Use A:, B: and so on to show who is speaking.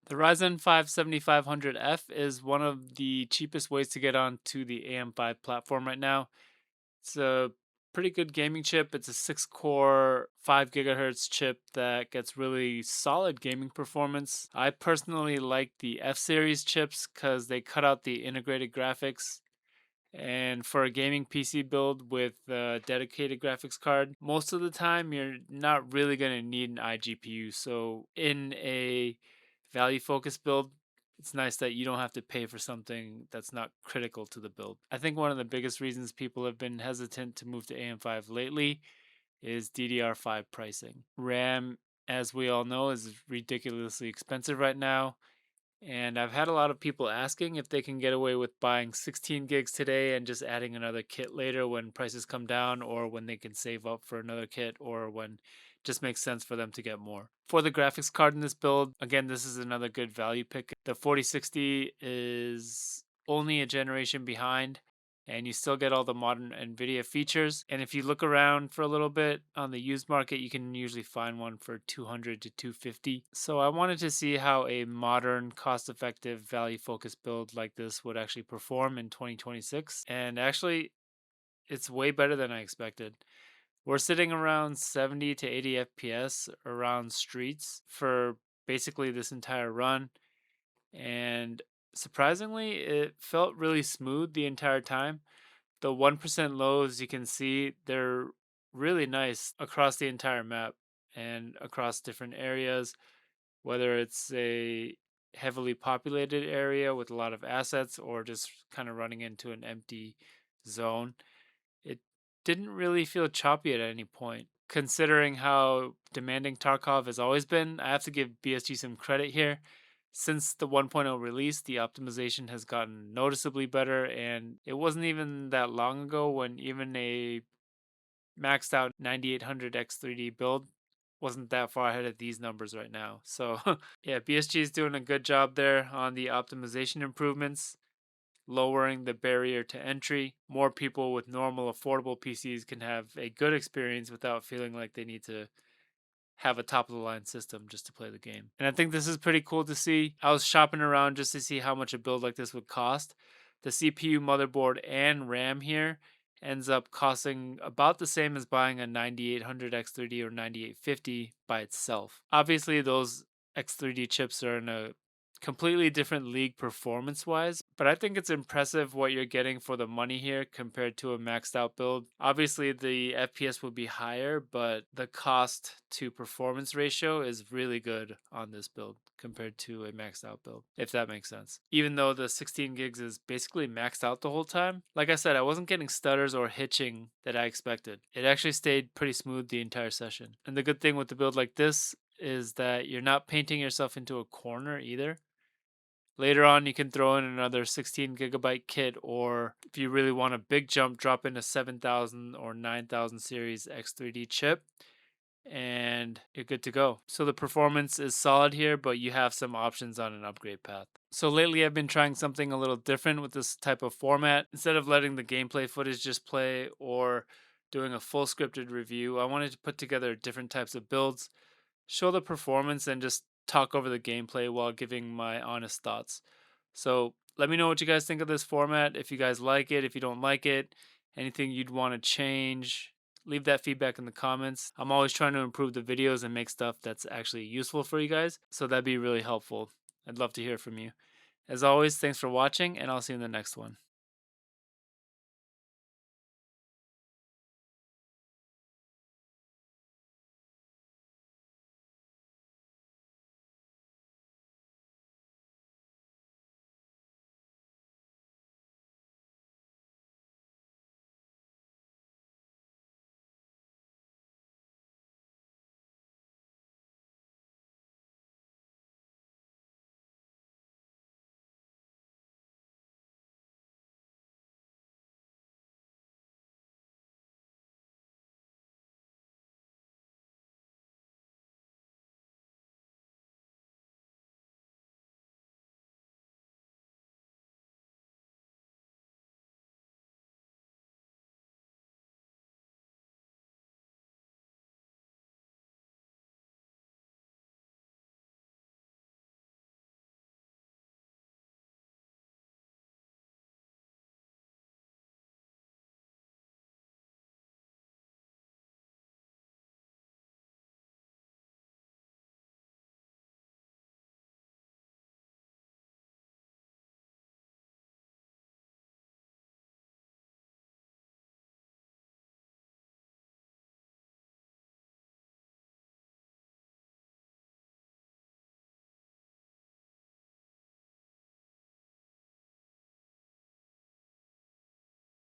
A: The Ryzen 5 7500F is one of the cheapest ways to get onto the AM5 platform right now. It's a pretty good gaming chip. It's a 6 core, 5 gigahertz chip that gets really solid gaming performance. I personally like the F series chips because they cut out the integrated graphics. And for a gaming PC build with a dedicated graphics card, most of the time you're not really going to need an iGPU. So in a value focused build, it's nice that you don't have to pay for something that's not critical to the build. I think one of the biggest reasons people have been hesitant to move to AM5 lately is DDR5 pricing. RAM, as we all know, is ridiculously expensive right now. And I've had a lot of people asking if they can get away with buying 16 gigs today and just adding another kit later when prices come down, or when they can save up for another kit, or when it just makes sense for them to get more. For the graphics card in this build, again, this is another good value pick. The 4060 is only a generation behind, and you still get all the modern NVIDIA features. And if you look around for a little bit on the used market, you can usually find one for 200 to 250. So I wanted to see how a modern, cost-effective, value-focused build like this would actually perform in 2026. And actually, it's way better than I expected. We're sitting around 70 to 80 FPS around streets for basically this entire run. And surprisingly, it felt really smooth the entire time. The 1% lows, you can see they're really nice across the entire map and across different areas, whether it's a heavily populated area with a lot of assets or just kind of running into an empty zone. It didn't really feel choppy at any point. Considering how demanding Tarkov has always been, I have to give BSG some credit here. Since the 1.0 release, the optimization has gotten noticeably better, and it wasn't even that long ago when even a maxed out 9800X3D build wasn't that far ahead of these numbers right now. So, yeah, BSG is doing a good job there on the optimization improvements, lowering the barrier to entry. More people with normal, affordable PCs can have a good experience without feeling like they need to have a top of the line system just to play the game. And I think this is pretty cool to see. I was shopping around just to see how much a build like this would cost. The CPU, motherboard, and RAM here ends up costing about the same as buying a 9800X3D or 9850 by itself. Obviously, those X3D chips are in a completely different league performance wise, but I think it's impressive what you're getting for the money here compared to a maxed out build. Obviously, the FPS would be higher, but the cost to performance ratio is really good on this build compared to a maxed out build, if that makes sense. Even though the 16 gigs is basically maxed out the whole time, like I said, I wasn't getting stutters or hitching that I expected. It actually stayed pretty smooth the entire session. And the good thing with the build like this is that you're not painting yourself into a corner either. Later on, you can throw in another 16 gigabyte kit, or if you really want a big jump, drop in a 7000 or 9000 series X3D chip, and you're good to go. So the performance is solid here, but you have some options on an upgrade path. So lately, I've been trying something a little different with this type of format. Instead of letting the gameplay footage just play or doing a full scripted review, I wanted to put together different types of builds, show the performance, and just talk over the gameplay while giving my honest thoughts. So let me know what you guys think of this format. If you guys like it, if you don't like it, anything you'd want to change, leave that feedback in the comments. I'm always trying to improve the videos and make stuff that's actually useful for you guys. So that'd be really helpful. I'd love to hear from you. As always, thanks for watching, and I'll see you in the next one.